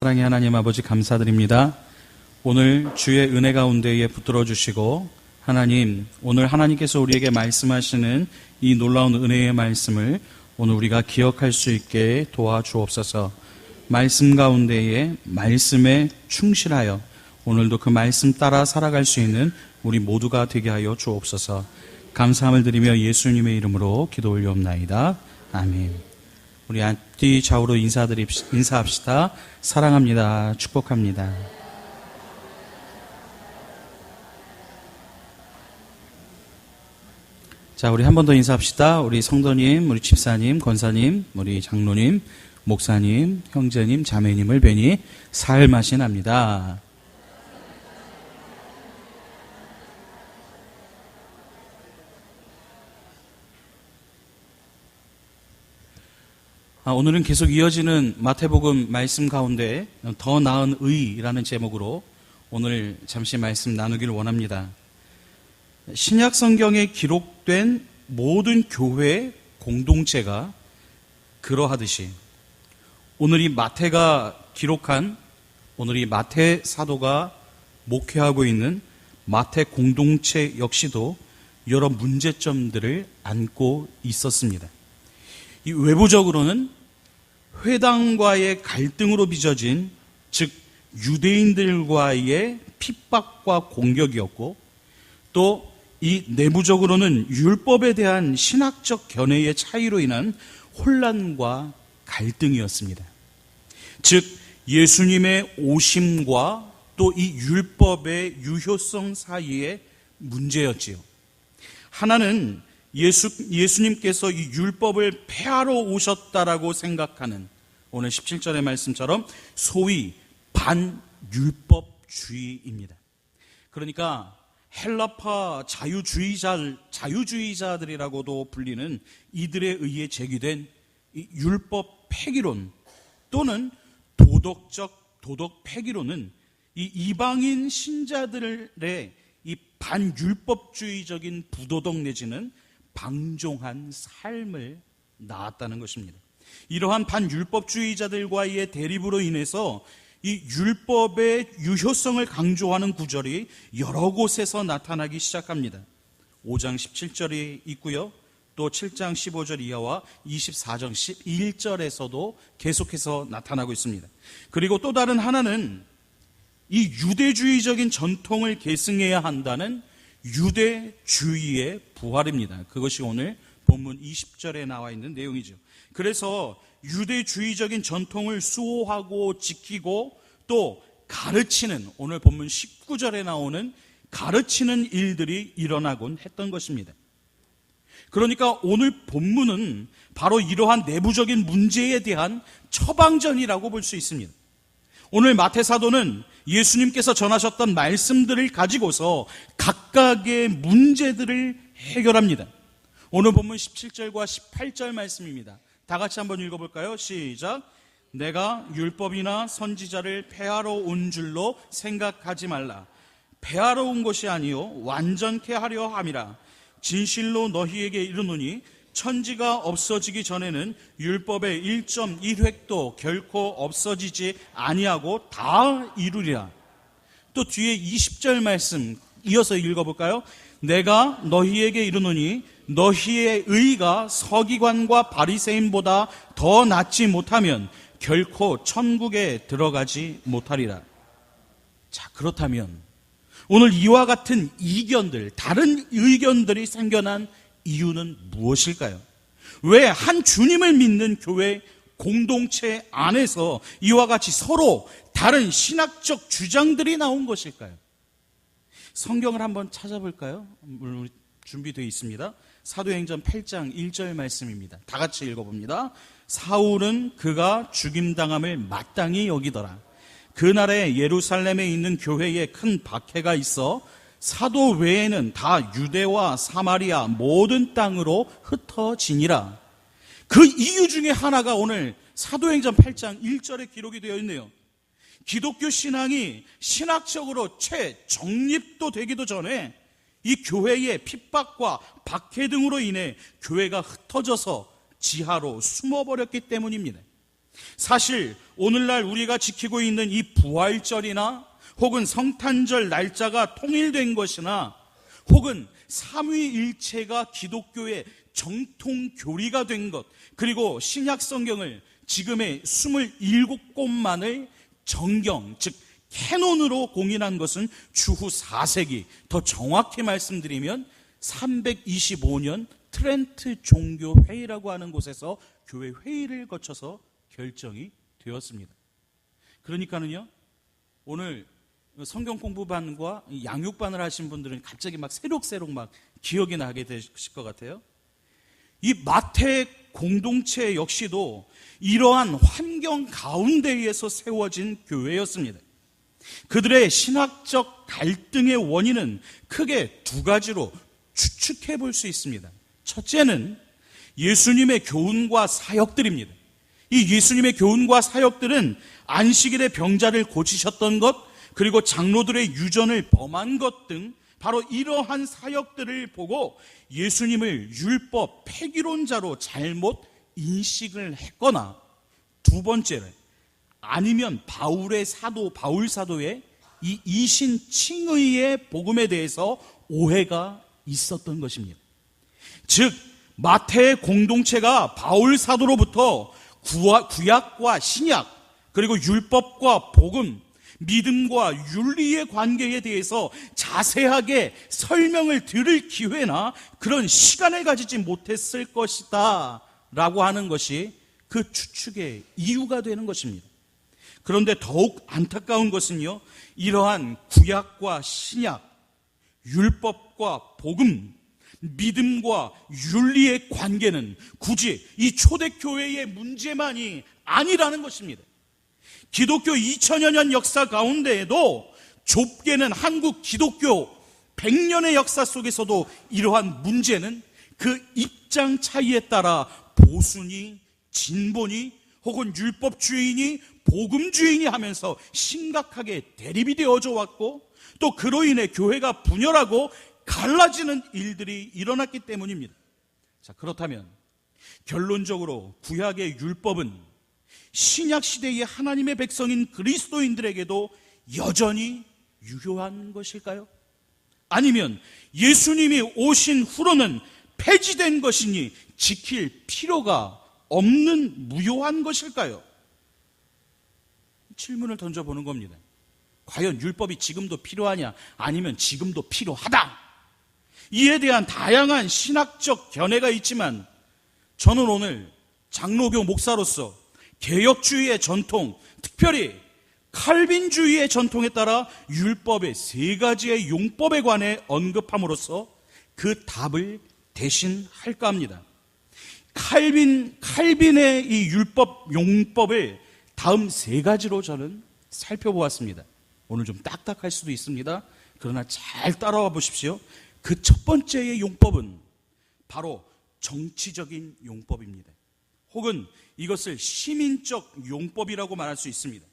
사랑의 하나님 아버지 감사드립니다. 오늘 주의 은혜 가운데에 붙들어 주시고 하나님, 오늘 하나님께서 우리에게 말씀하시는 이 놀라운 은혜의 말씀을 오늘 우리가 기억할 수 있게 도와주옵소서. 말씀 가운데에 말씀에 충실하여 오늘도 그 말씀 따라 살아갈 수 있는 우리 모두가 되게 하여 주옵소서. 감사함을 드리며 예수님의 이름으로 기도 올려옵나이다. 아멘. 우리 앞뒤 좌우로 인사합시다. 사랑합니다. 축복합니다. 자, 우리 한 번 더 인사합시다. 우리 성도님, 우리 집사님, 권사님, 우리 장로님, 목사님, 형제님, 자매님을 뵈니 살맛이 납니다. 오늘은 계속 이어지는 마태복음 말씀 가운데 더 나은 의라는 제목으로 오늘 잠시 말씀 나누기를 원합니다. 신약 성경에 기록된 모든 교회 공동체가 그러하듯이 오늘 이 마태가 기록한, 오늘 이 마태 사도가 목회하고 있는 마태 공동체 역시도 여러 문제점들을 안고 있었습니다. 이 외부적으로는 회당과의 갈등으로 빚어진, 즉 유대인들과의 핍박과 공격이었고, 또 이 내부적으로는 율법에 대한 신학적 견해의 차이로 인한 혼란과 갈등이었습니다. 즉 예수님의 오심과 또 이 율법의 유효성 사이의 문제였지요. 하나는 예수님께서 이 율법을 폐하러 오셨다라고 생각하는, 오늘 17절의 말씀처럼 소위 반율법주의입니다. 그러니까 헬라파 자유주의자들이라고도 불리는 이들에 의해 제기된 이 율법 폐기론 또는 도덕 폐기론은 이 이방인 신자들의 이 반율법주의적인 부도덕 내지는 방종한 삶을 낳았다는 것입니다. 이러한 반율법주의자들과의 대립으로 인해서 이 율법의 유효성을 강조하는 구절이 여러 곳에서 나타나기 시작합니다. 5장 17절이 있고요. 또 7장 15절 이하와 24장 11절에서도 계속해서 나타나고 있습니다. 그리고 또 다른 하나는 이 유대주의적인 전통을 계승해야 한다는 유대주의의 부활입니다. 그것이 오늘 본문 20절에 나와 있는 내용이죠. 그래서 유대주의적인 전통을 수호하고 지키고 또 가르치는, 오늘 본문 19절에 나오는 가르치는 일들이 일어나곤 했던 것입니다. 그러니까 오늘 본문은 바로 이러한 내부적인 문제에 대한 처방전이라고 볼 수 있습니다. 오늘 마태 사도는 예수님께서 전하셨던 말씀들을 가지고서 각각의 문제들을 해결합니다. 오늘 본문 17절과 18절 말씀입니다. 다 같이 한번 읽어볼까요? 시작. 내가 율법이나 선지자를 폐하러 온 줄로 생각하지 말라. 폐하러 온 것이 아니요 완전케 하려 함이라. 진실로 너희에게 이르노니 천지가 없어지기 전에는 율법의 1.1획도 결코 없어지지 아니하고 다 이루리라. 또 뒤에 20절 말씀 이어서 읽어볼까요? 내가 너희에게 이르노니 너희의 의가 서기관과 바리새인보다 더 낫지 못하면 결코 천국에 들어가지 못하리라. 자, 그렇다면 오늘 이와 같은 이견들, 다른 의견들이 생겨난 이유는 무엇일까요? 왜 한 주님을 믿는 교회 공동체 안에서 이와 같이 서로 다른 신학적 주장들이 나온 것일까요? 성경을 한번 찾아볼까요? 물론 준비되어 있습니다. 사도행전 8장 1절 말씀입니다. 다 같이 읽어봅니다. 사울은 그가 죽임당함을 마땅히 여기더라. 그날에 예루살렘에 있는 교회에 큰 박해가 있어 사도 외에는 다 유대와 사마리아 모든 땅으로 흩어지니라. 그 이유 중에 하나가 오늘 사도행전 8장 1절에 기록이 되어 있네요. 기독교 신앙이 신학적으로 최정립도 되기도 전에 이 교회의 핍박과 박해 등으로 인해 교회가 흩어져서 지하로 숨어버렸기 때문입니다. 사실 오늘날 우리가 지키고 있는 이 부활절이나 혹은 성탄절 날짜가 통일된 것이나 혹은 삼위일체가 기독교의 정통 교리가 된 것, 그리고 신약 성경을 지금의 27권만을 정경, 즉 캐논으로 공인한 것은 주후 4세기, 더 정확히 말씀드리면 325년 트렌트 종교회의라고 하는 곳에서 교회 회의를 거쳐서 결정이 되었습니다. 그러니까는요, 오늘 성경 공부반과 양육반을 하신 분들은 갑자기 막 새록새록 막 기억이 나게 되실 것 같아요. 이 마태 공동체 역시도 이러한 환경 가운데에서 세워진 교회였습니다. 그들의 신학적 갈등의 원인은 크게 두 가지로 추측해 볼 수 있습니다. 첫째는 예수님의 교훈과 사역들입니다. 이 예수님의 교훈과 사역들은 안식일에 병자를 고치셨던 것, 그리고 장로들의 유전을 범한 것 등 바로 이러한 사역들을 보고 예수님을 율법 폐기론자로 잘못 인식을 했거나, 두 번째는 아니면 바울 사도의 이 이신칭의의 복음에 대해서 오해가 있었던 것입니다. 즉 마태의 공동체가 바울 사도로부터 구약과 신약, 그리고 율법과 복음, 믿음과 윤리의 관계에 대해서 자세하게 설명을 들을 기회나 그런 시간을 가지지 못했을 것이다 라고 하는 것이 그 추측의 이유가 되는 것입니다. 그런데 더욱 안타까운 것은요, 이러한 구약과 신약, 율법과 복음, 믿음과 윤리의 관계는 굳이 이 초대교회의 문제만이 아니라는 것입니다. 기독교 2000여 년 역사 가운데에도 좁게는 한국 기독교 100년의 역사 속에서도 이러한 문제는 그 입장 차이에 따라 보수니 진보니 혹은 율법주의니 복음주의니 하면서 심각하게 대립이 되어져 왔고, 또 그로 인해 교회가 분열하고 갈라지는 일들이 일어났기 때문입니다. 자, 그렇다면 결론적으로 구약의 율법은 신약 시대의 하나님의 백성인 그리스도인들에게도 여전히 유효한 것일까요? 아니면 예수님이 오신 후로는 폐지된 것이니 지킬 필요가 없는 무효한 것일까요? 질문을 던져보는 겁니다. 과연 율법이 지금도 필요하냐, 아니면 지금도 필요하다? 이에 대한 다양한 신학적 견해가 있지만, 저는 오늘 장로교 목사로서 개혁주의의 전통, 특별히 칼빈주의의 전통에 따라 율법의 세 가지의 용법에 관해 언급함으로써 그 답을 대신할까 합니다. 칼빈의 이 율법 용법을 다음 세 가지로 저는 살펴보았습니다. 오늘 좀 딱딱할 수도 있습니다. 그러나 잘 따라와 보십시오. 그 첫 번째의 용법은 바로 정치적인 용법입니다. 혹은 이것을 시민적 용법이라고 말할 수 있습니다.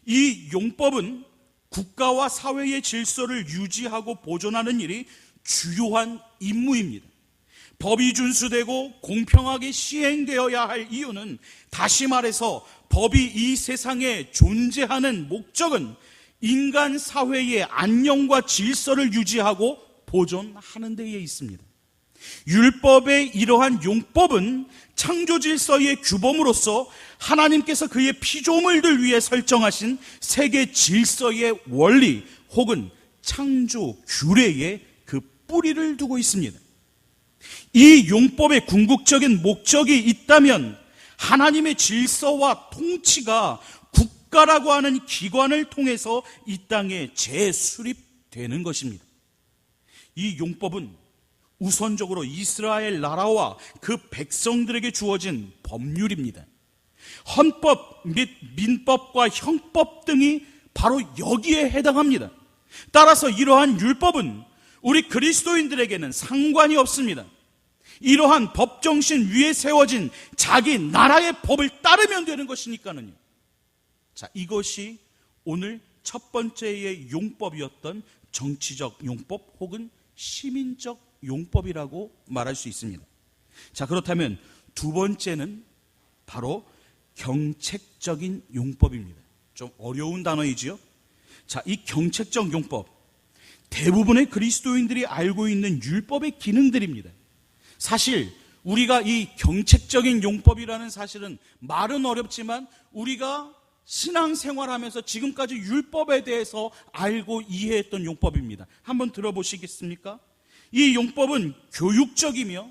이 용법은 국가와 사회의 질서를 유지하고 보존하는 일이 주요한 임무입니다. 법이 준수되고 공평하게 시행되어야 할 이유는, 다시 말해서 법이 이 세상에 존재하는 목적은 인간 사회의 안녕과 질서를 유지하고 보존하는 데에 있습니다. 율법의 이러한 용법은 창조 질서의 규범으로서 하나님께서 그의 피조물들 위해 설정하신 세계 질서의 원리 혹은 창조 규례에 그 뿌리를 두고 있습니다. 이 용법의 궁극적인 목적이 있다면 하나님의 질서와 통치가 국가라고 하는 기관을 통해서 이 땅에 재수립되는 것입니다. 이 용법은 우선적으로 이스라엘 나라와 그 백성들에게 주어진 법률입니다. 헌법 및 민법과 형법 등이 바로 여기에 해당합니다. 따라서 이러한 율법은 우리 그리스도인들에게는 상관이 없습니다. 이러한 법정신 위에 세워진 자기 나라의 법을 따르면 되는 것이니까는요. 자, 이것이 오늘 첫 번째의 용법이었던 정치적 용법 혹은 시민적 용법이라고 말할 수 있습니다. 자, 그렇다면 두 번째는 바로 경책적인 용법입니다. 좀 어려운 단어이지요. 자, 이 경책적 용법, 대부분의 그리스도인들이 알고 있는 율법의 기능들입니다. 사실 우리가 이 경책적인 용법이라는 사실은 말은 어렵지만 우리가 신앙생활하면서 지금까지 율법에 대해서 알고 이해했던 용법입니다. 한번 들어보시겠습니까? 이 용법은 교육적이며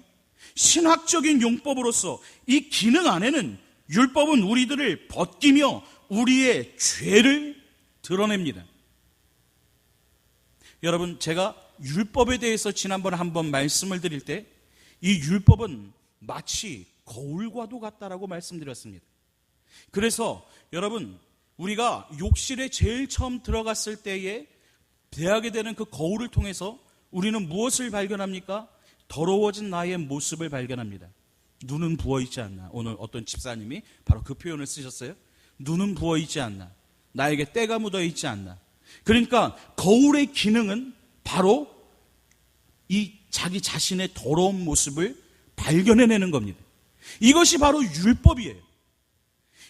신학적인 용법으로서 이 기능 안에는 율법은 우리들을 벗기며 우리의 죄를 드러냅니다. 여러분, 제가 율법에 대해서 지난번에 한번 말씀을 드릴 때 이 율법은 마치 거울과도 같다라고 말씀드렸습니다. 그래서 여러분, 우리가 욕실에 제일 처음 들어갔을 때에 대하게 되는 그 거울을 통해서 우리는 무엇을 발견합니까? 더러워진 나의 모습을 발견합니다. 눈은 부어있지 않나. 오늘 어떤 집사님이 바로 그 표현을 쓰셨어요. 눈은 부어있지 않나. 나에게 때가 묻어있지 않나. 그러니까 거울의 기능은 바로 이 자기 자신의 더러운 모습을 발견해내는 겁니다. 이것이 바로 율법이에요.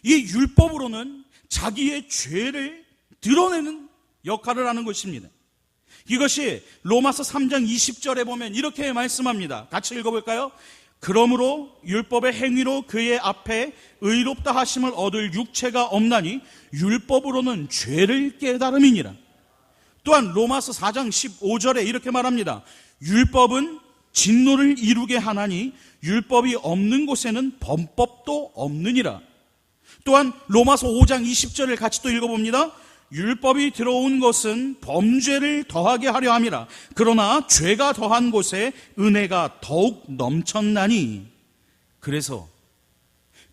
이 율법으로는 자기의 죄를 드러내는 역할을 하는 것입니다. 이것이 로마서 3장 20절에 보면 이렇게 말씀합니다. 같이 읽어볼까요? 그러므로 율법의 행위로 그의 앞에 의롭다 하심을 얻을 육체가 없나니 율법으로는 죄를 깨달음이니라. 또한 로마서 4장 15절에 이렇게 말합니다. 율법은 진노를 이루게 하나니 율법이 없는 곳에는 범법도 없느니라. 또한 로마서 5장 20절을 같이 또 읽어봅니다. 율법이 들어온 것은 범죄를 더하게 하려 함이라. 그러나 죄가 더한 곳에 은혜가 더욱 넘쳤나니. 그래서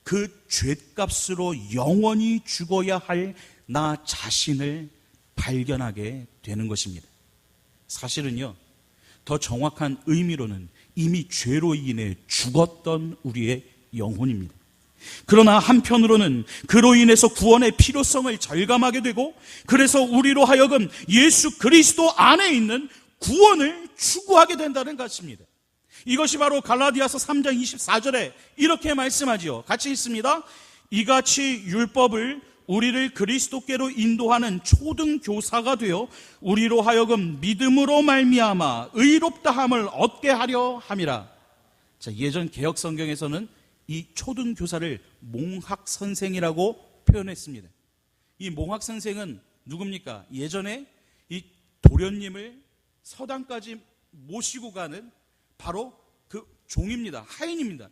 그 죄값으로 영원히 죽어야 할 나 자신을 발견하게 되는 것입니다. 사실은요, 더 정확한 의미로는 이미 죄로 인해 죽었던 우리의 영혼입니다. 그러나 한편으로는 그로 인해서 구원의 필요성을 절감하게 되고, 그래서 우리로 하여금 예수 그리스도 안에 있는 구원을 추구하게 된다는 것입니다. 이것이 바로 갈라디아서 3장 24절에 이렇게 말씀하지요. 같이 읽습니다. 이같이 율법을 우리를 그리스도께로 인도하는 초등교사가 되어 우리로 하여금 믿음으로 말미암아 의롭다함을 얻게 하려 함이라. 자, 예전 개역 성경에서는 이 초등교사를 몽학선생이라고 표현했습니다. 이 몽학선생은 누굽니까? 예전에 이 도련님을 서당까지 모시고 가는 바로 그 종입니다. 하인입니다.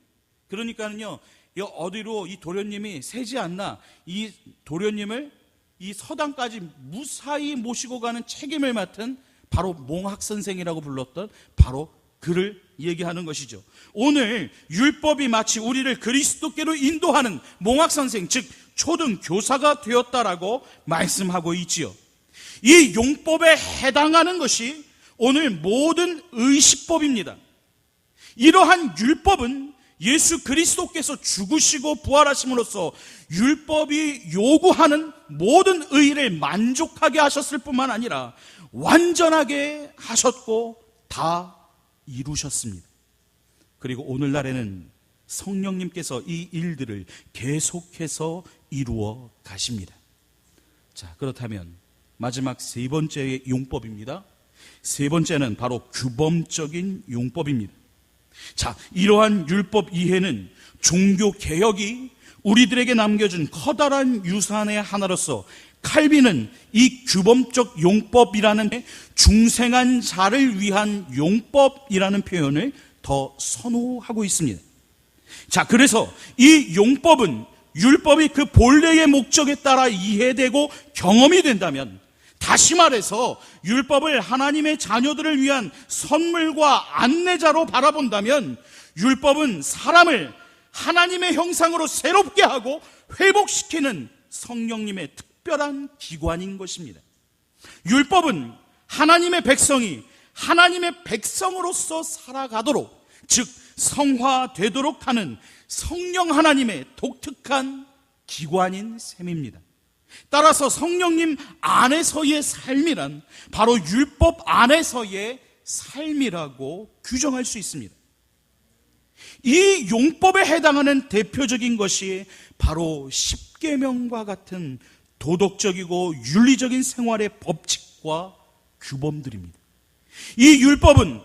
그러니까는요, 어디로 이 도련님이 새지 않나 이 도련님을 이 서당까지 무사히 모시고 가는 책임을 맡은 바로 몽학선생이라고 불렀던 바로 그를 얘기하는 것이죠. 오늘 율법이 마치 우리를 그리스도께로 인도하는 몽학선생, 즉 초등교사가 되었다라고 말씀하고 있지요. 이 용법에 해당하는 것이 오늘 모든 의식법입니다. 이러한 율법은 예수 그리스도께서 죽으시고 부활하심으로써 율법이 요구하는 모든 의의를 만족하게 하셨을 뿐만 아니라 완전하게 하셨고 다 이루셨습니다. 그리고 오늘날에는 성령님께서 이 일들을 계속해서 이루어 가십니다. 자, 그렇다면 마지막 세 번째의 용법입니다. 세 번째는 바로 규범적인 용법입니다. 자, 이러한 율법 이해는 종교 개혁이 우리들에게 남겨준 커다란 유산의 하나로서 칼빈은 이 규범적 용법이라는 중생한 자를 위한 용법이라는 표현을 더 선호하고 있습니다. 자, 그래서 이 용법은 율법이 그 본래의 목적에 따라 이해되고 경험이 된다면, 다시 말해서 율법을 하나님의 자녀들을 위한 선물과 안내자로 바라본다면 율법은 사람을 하나님의 형상으로 새롭게 하고 회복시키는 성령님의 특별한 기관인 것입니다. 율법은 하나님의 백성이 하나님의 백성으로서 살아가도록, 즉 성화되도록 하는 성령 하나님의 독특한 기관인 셈입니다. 따라서 성령님 안에서의 삶이란 바로 율법 안에서의 삶이라고 규정할 수 있습니다. 이 용법에 해당하는 대표적인 것이 바로 십계명과 같은 도덕적이고 윤리적인 생활의 법칙과 규범들입니다. 이 율법은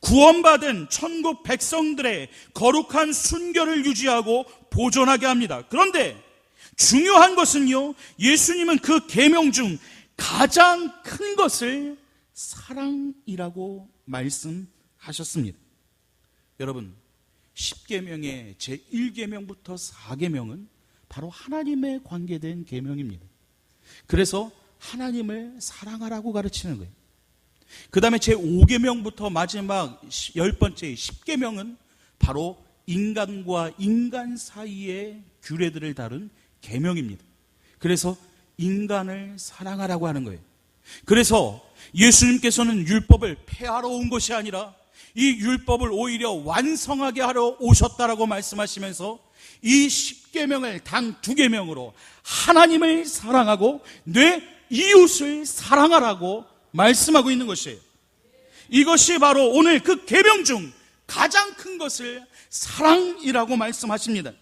구원받은 천국 백성들의 거룩한 순결을 유지하고 보존하게 합니다. 그런데 중요한 것은요, 예수님은 그 계명 중 가장 큰 것을 사랑이라고 말씀하셨습니다. 여러분, 10계명의 제1계명부터 4계명은 바로 하나님에 관계된 계명입니다. 그래서 하나님을 사랑하라고 가르치는 거예요. 그 다음에 제5계명부터 마지막 10번째 10계명은 바로 인간과 인간 사이의 규례들을 다룬 계명입니다. 그래서 인간을 사랑하라고 하는 거예요. 그래서 예수님께서는 율법을 폐하러 온 것이 아니라 이 율법을 오히려 완성하게 하러 오셨다라고 말씀하시면서 이 10계명을 단 2계명으로 하나님을 사랑하고 내 이웃을 사랑하라고 말씀하고 있는 것이에요. 이것이 바로 오늘 그 계명 중 가장 큰 것을 사랑이라고 말씀하십니다.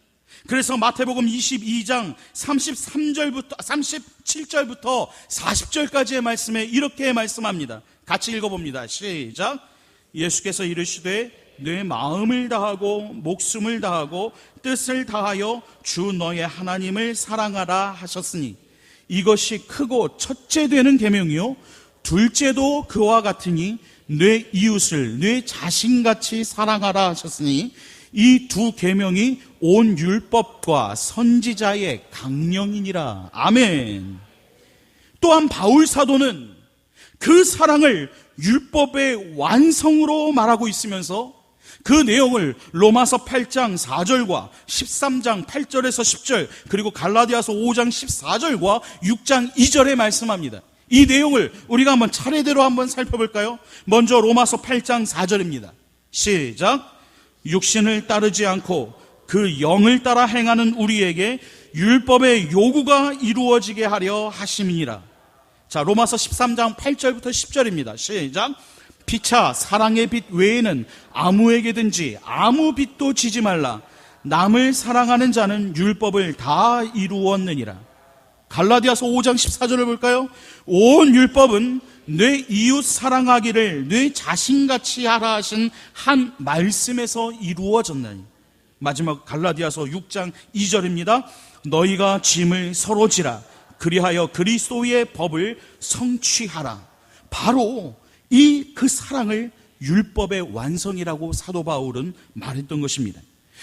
그래서 마태복음 22장 37절부터 40절까지의 말씀에 이렇게 말씀합니다. 같이 읽어봅니다. 시작. 예수께서 이르시되 내 마음을 다하고 목숨을 다하고 뜻을 다하여 주 너의 하나님을 사랑하라 하셨으니 이것이 크고 첫째 되는 계명이요 둘째도 그와 같으니 내 이웃을 내 자신같이 사랑하라 하셨으니 이 2계명이 온 율법과 선지자의 강령이니라. 아멘. 또한 바울 사도는 그 사랑을 율법의 완성으로 말하고 있으면서 그 내용을 로마서 8장 4절과 13장 8절에서 10절 그리고 갈라디아서 5장 14절과 6장 2절에 말씀합니다. 이 내용을 우리가 한번 차례대로 한번 살펴볼까요? 먼저 로마서 8장 4절입니다. 시작. 육신을 따르지 않고 그 영을 따라 행하는 우리에게 율법의 요구가 이루어지게 하려 하심이니라. 자, 로마서 13장 8절부터 10절입니다. 시작. 피차 사랑의 빛 외에는 아무에게든지 아무 빛도 지지 말라. 남을 사랑하는 자는 율법을 다 이루었느니라. 갈라디아서 5장 14절을 볼까요? 온 율법은 내 이웃 사랑하기를 내 자신같이 하라 하신 한 말씀에서 이루어졌나니. 마지막 갈라디아서 6장 2절입니다. 너희가 짐을 서로 지라. 그리하여 그리스도의 법을 성취하라. 바로 그 사랑을 율법의 완성이라고 사도 바울은 말했던 것입니다.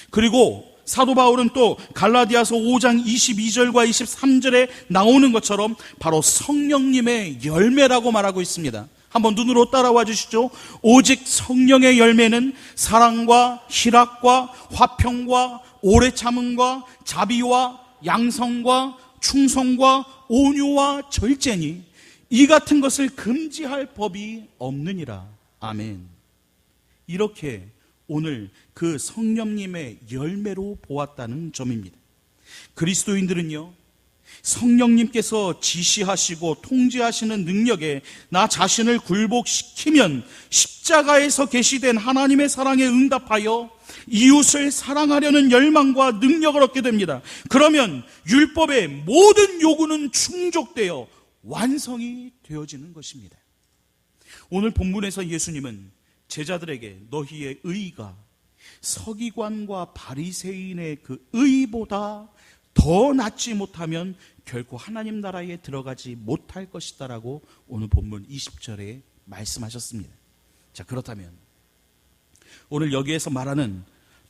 그리고 사도 바울은 또 갈라디아서 5장 22절과 23절에 나오는 것처럼 바로 성령님의 열매라고 말하고 있습니다. 한번 눈으로 따라와 주시죠. 오직 성령의 열매는 사랑과 희락과 화평과 오래 참음과 자비와 양성과 충성과 온유와 절제니 이 같은 것을 금지할 법이 없느니라. 아멘. 이렇게 오늘 그 성령님의 열매로 보았다는 점입니다. 그리스도인들은요, 성령님께서 지시하시고 통제하시는 능력에 나 자신을 굴복시키면 십자가에서 계시된 하나님의 사랑에 응답하여 이웃을 사랑하려는 열망과 능력을 얻게 됩니다. 그러면 율법의 모든 요구는 충족되어 완성이 되어지는 것입니다. 오늘 본문에서 예수님은 제자들에게 너희의 의가 서기관과 바리새인의 그 의보다 더 낫지 못하면 결코 하나님 나라에 들어가지 못할 것이다 라고 오늘 본문 20절에 말씀하셨습니다. 자, 그렇다면 오늘 여기에서 말하는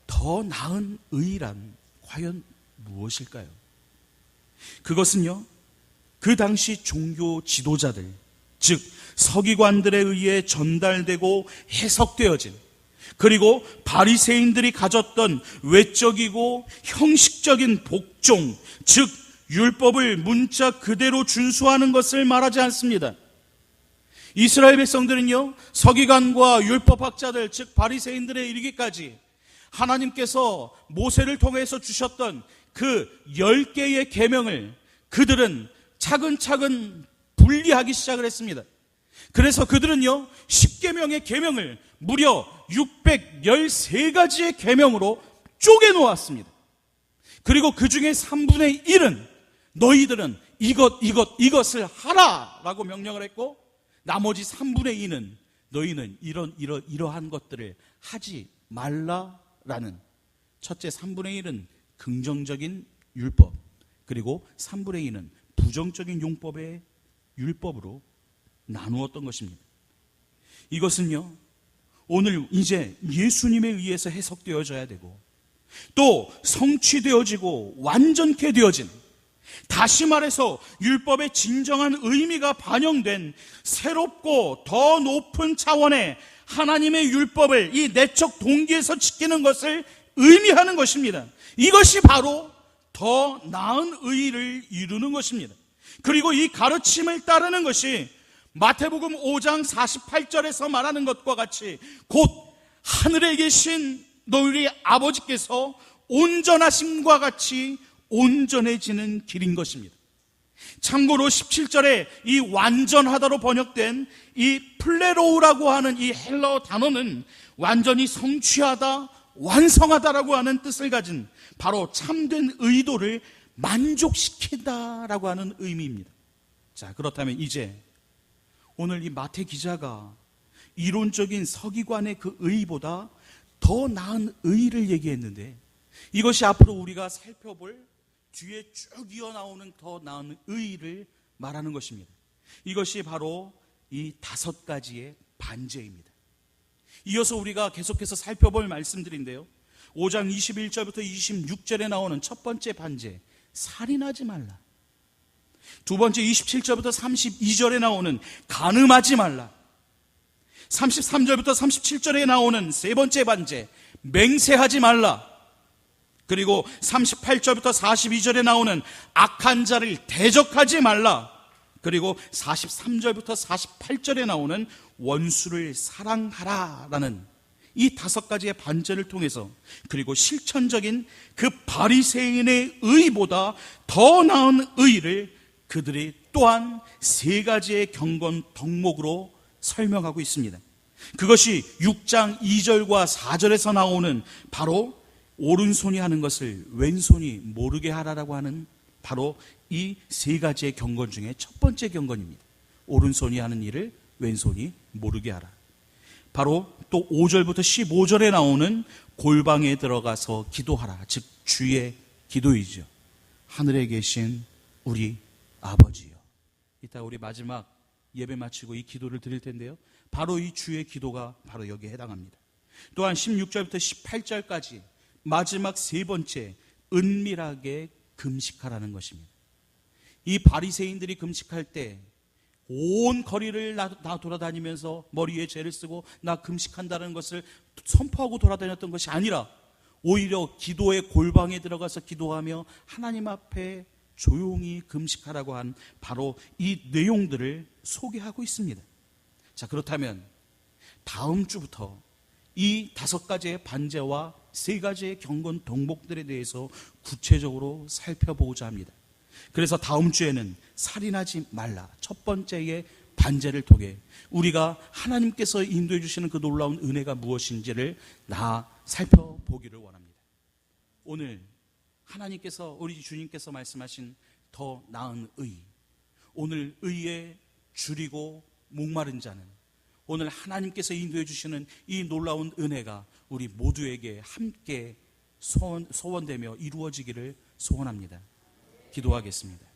더 나은 의란 과연 무엇일까요? 그것은요, 그 당시 종교 지도자들, 즉 서기관들에 의해 전달되고 해석되어진, 그리고 바리새인들이 가졌던 외적이고 형식적인 복종, 즉 율법을 문자 그대로 준수하는 것을 말하지 않습니다. 이스라엘 백성들은요, 서기관과 율법학자들, 즉 바리새인들에 이르기까지 하나님께서 모세를 통해서 주셨던 그 10개의 계명을 그들은 차근차근 분리하기 시작을 했습니다. 그래서 그들은요 10계명의 계명을 무려 613가지의 계명으로 쪼개놓았습니다. 그리고 그 중에 3분의 1은 너희들은 이것을 하라 라고 명령을 했고, 나머지 3분의 2는 너희는 이러한 것들을 하지 말라라는, 첫째 3분의 1은 긍정적인 율법, 그리고 3분의 2는 부정적인 율법의 율법으로 나누었던 것입니다. 이것은요 오늘 이제 예수님에 의해서 해석되어져야 되고, 또 성취되어지고 완전케 되어진, 다시 말해서 율법의 진정한 의미가 반영된 새롭고 더 높은 차원의 하나님의 율법을 이 내적 동기에서 지키는 것을 의미하는 것입니다. 이것이 바로 더 나은 의의를 이루는 것입니다. 그리고 이 가르침을 따르는 것이 마태복음 5장 48절에서 말하는 것과 같이 곧 하늘에 계신 너희 아버지께서 온전하심과 같이 온전해지는 길인 것입니다. 참고로 17절에 이 완전하다로 번역된 이 플레로우라고 하는 이 헬라어 단어는 완전히 성취하다, 완성하다라고 하는 뜻을 가진 바로 참된 의도를 만족시킨다라고 하는 의미입니다. 자, 그렇다면 이제 오늘 이 마태 기자가 이론적인 서기관의 그 의의보다 더 나은 의의를 얘기했는데, 이것이 앞으로 우리가 살펴볼 뒤에 쭉 이어나오는 더 나은 의의를 말하는 것입니다. 이것이 바로 이 5가지의 반제입니다. 이어서 우리가 계속해서 살펴볼 말씀들인데요, 5장 21절부터 26절에 나오는 첫 번째 반제, 살인하지 말라. 두 번째 27절부터 32절에 나오는 간음하지 말라. 33절부터 37절에 나오는 세 번째 반제, 맹세하지 말라. 그리고 38절부터 42절에 나오는 악한 자를 대적하지 말라. 그리고 43절부터 48절에 나오는 원수를 사랑하라라는 이 5가지의 반제를 통해서, 그리고 실천적인 그 바리새인의 의보다 더 나은 의를 그들이 또한 3가지의 경건 덕목으로 설명하고 있습니다. 그것이 6장 2절과 4절에서 나오는 바로 오른손이 하는 것을 왼손이 모르게 하라라고 하는 바로 이 3가지의 경건 중에 첫 번째 경건입니다. 오른손이 하는 일을 왼손이 모르게 하라. 바로 또 5절부터 15절에 나오는 골방에 들어가서 기도하라, 즉 주의 기도이죠. 하늘에 계신 우리 아버지요. 이따 우리 마지막 예배 마치고 이 기도를 드릴 텐데요, 바로 이 주의 기도가 바로 여기에 해당합니다. 또한 16절부터 18절까지 마지막 3번째, 은밀하게 금식하라는 것입니다. 이 바리새인들이 금식할 때 온 거리를 다 돌아다니면서 머리에 죄를 쓰고 나 금식한다는 것을 선포하고 돌아다녔던 것이 아니라, 오히려 기도의 골방에 들어가서 기도하며 하나님 앞에 조용히 금식하라고 한 바로 이 내용들을 소개하고 있습니다. 자, 그렇다면 다음 주부터 이 5가지의 반제와 3가지의 경건 덕목들에 대해서 구체적으로 살펴보고자 합니다. 그래서 다음 주에는 살인하지 말라, 첫 번째의 반제를 통해 우리가 하나님께서 인도해 주시는 그 놀라운 은혜가 무엇인지를 살펴보기를 원합니다. 오늘 하나님께서, 우리 주님께서 말씀하신 더 나은 의, 오늘 의에 줄이고 목마른 자는, 오늘 하나님께서 인도해 주시는 이 놀라운 은혜가 우리 모두에게 함께 소원되며 이루어지기를 소원합니다. 기도하겠습니다.